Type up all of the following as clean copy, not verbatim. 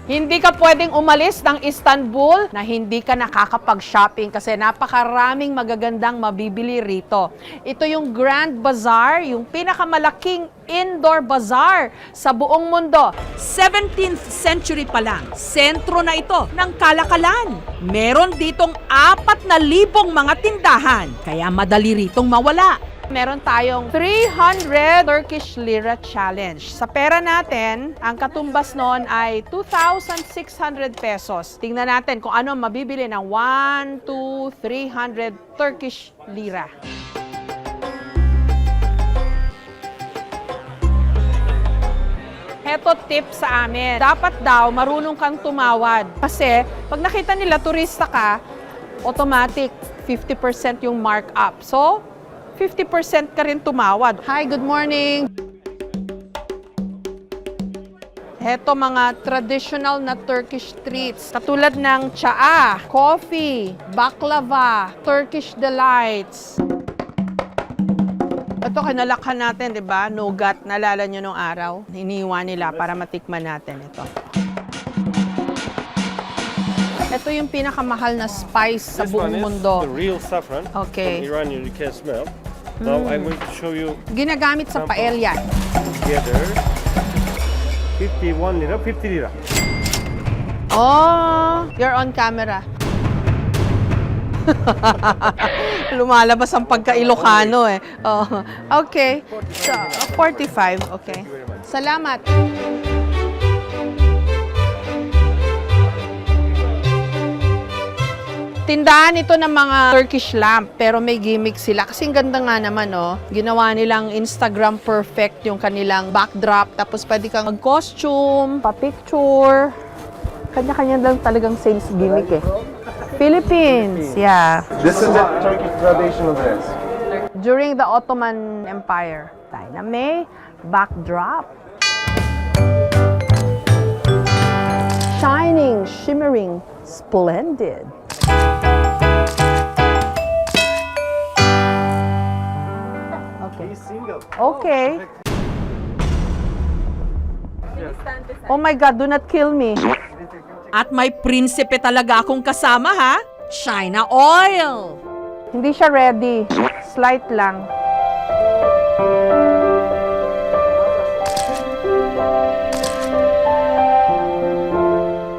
Hindi ka pwedeng umalis ng Istanbul na hindi ka nakakapag-shopping kasi napakaraming magagandang mabibili rito. Ito yung Grand Bazaar, yung pinakamalaking indoor bazaar sa buong mundo. 17th century pa lang, sentro na ito ng kalakalan. Meron ditong 4,000 mga tindahan, kaya madali ritong mawala. Meron tayong 300 Turkish Lira Challenge. Sa pera natin, ang katumbas noon ay 2,600 pesos. Tingnan natin kung ano mabibili ng 1, 2, 300 Turkish Lira. Heto tip sa amin. Dapat daw marunong kang tumawad. Kasi pag nakita nila turista ka, automatic 50% yung markup. So, 50% ka rin tumawad. Hi, good morning. Heto mga traditional na Turkish treats. Katulad ng tsaa, coffee, baklava, Turkish delights. Ito kinalakhan natin, di ba? Nougat, nalala nyo nung araw. Iniwan nila para matikman natin ito. Ito yung pinakamahal na spice sa buong mundo. The real saffron. Okay. From Iran, you can smell. Now I'm going to show you Ginagamit sa paella. together. 51 lira, 50 lira. Oh, you're on camera. Lumalabas ang pagka-Ilocano eh. Oh, okay. So, 45, okay. Salamat. Tindahan ito ng mga Turkish lamp, pero may gimmick sila. Kasi ang ganda nga naman, oh. Ginawa nilang Instagram perfect yung kanilang backdrop. Tapos pwede kang mag-costume, pa-picture. Kanya-kanya lang talagang sales gimmick eh. Philippines, yeah. This is a Turkish traditional dress. During the Ottoman Empire. Tayo na may backdrop. Shining, shimmering, splendid. Okay. Okay. Oh my God, do not kill me. At may prinsipe talaga akong kasama, ha? China oil. Hindi siya ready. Slight lang.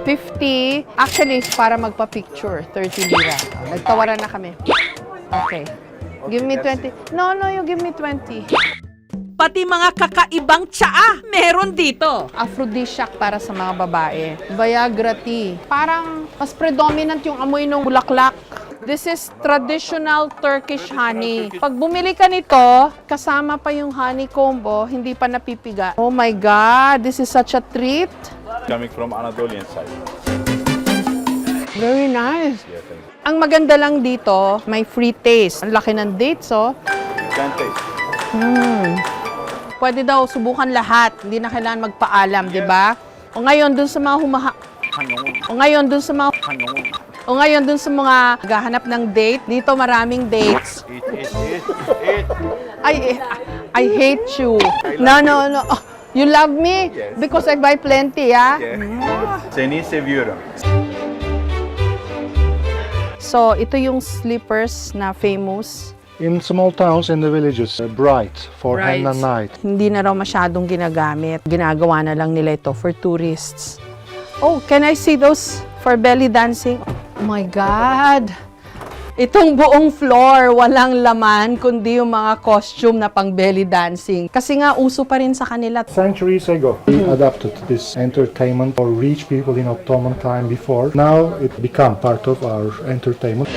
$50. Actually, para magpa-picture. 30 lira. Nagtawaran na kami. Okay. Give me 20. No, you give me 20. Pati mga kakaibang tsaa, meron dito. Aphrodisiac para sa mga babae. Viagra tea. Parang mas predominant yung amoy ng bulaklak. This is traditional Turkish honey. Pag bumili ka nito, kasama pa yung honey combo, hindi pa napipiga. Oh my God, this is such a treat. Coming from Anatolian side. Very nice. Yeah, thank you. Ang maganda lang dito, may free taste. Ang laki ng dates, oh. You can taste. Pwede daw subukan lahat. Hindi na kailangan magpaalam, di ba? O ngayon, dun sa mga gahanap ng date, dito maraming dates. Eat. I hate you. No. Oh, you love me? Yes. Because I buy plenty, ah? Seni seviyorum. So, ito yung slippers na famous. In small towns and the villages, bright for henna night. Hindi na raw masyadong ginagamit. Ginagawa na lang nila ito for tourists. Oh, can I see those for belly dancing? Oh my God! Itong buong floor, walang laman, kundi yung mga costume na pang belly dancing. Kasi nga, uso pa rin sa kanila. Centuries ago, we adapted this entertainment for rich people in Ottoman time before. Now it become part of our entertainment.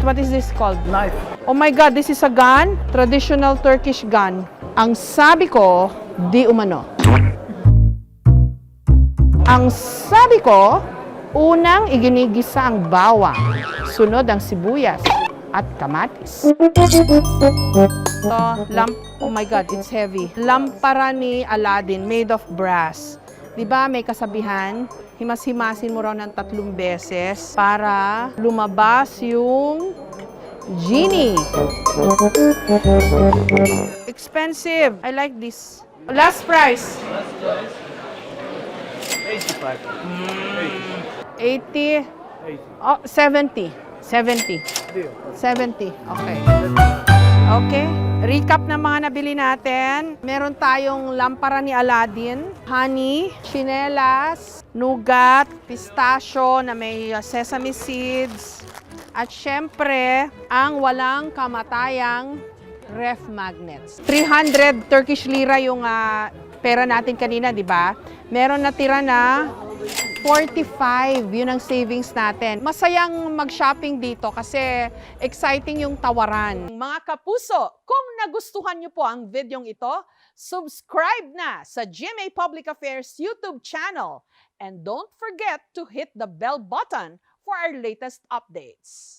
What is this called? Knife. Oh my God, this is a gun? Traditional Turkish gun. Ang sabi ko, di umano. Ang sabi ko, unang iginigisa ang bawang, sunod ang sibuyas at kamatis. Ito, oh my God, it's heavy. Lampara ni Aladdin, made of brass. Diba may kasabihan, himas-himasin mo raw ng 3 beses para lumabas yung genie. Expensive. I like this. Last price. 85. 80, 80. oh, 70. 70. Deal. 70. Okay. Okay. Recap ng mga nabili natin. Meron tayong lampara ni Aladdin, honey, chinelas, nougat, pistachio na may sesame seeds, at syempre, ang walang kamatayang ref magnets. 300 Turkish lira yung pera natin kanina, di ba? Meron natira na 45, yun ang savings natin. Masayang mag-shopping dito kasi exciting yung tawaran. Mga kapuso, kung nagustuhan nyo po ang videong ito, subscribe na sa GMA Public Affairs YouTube channel. And don't forget to hit the bell button for our latest updates.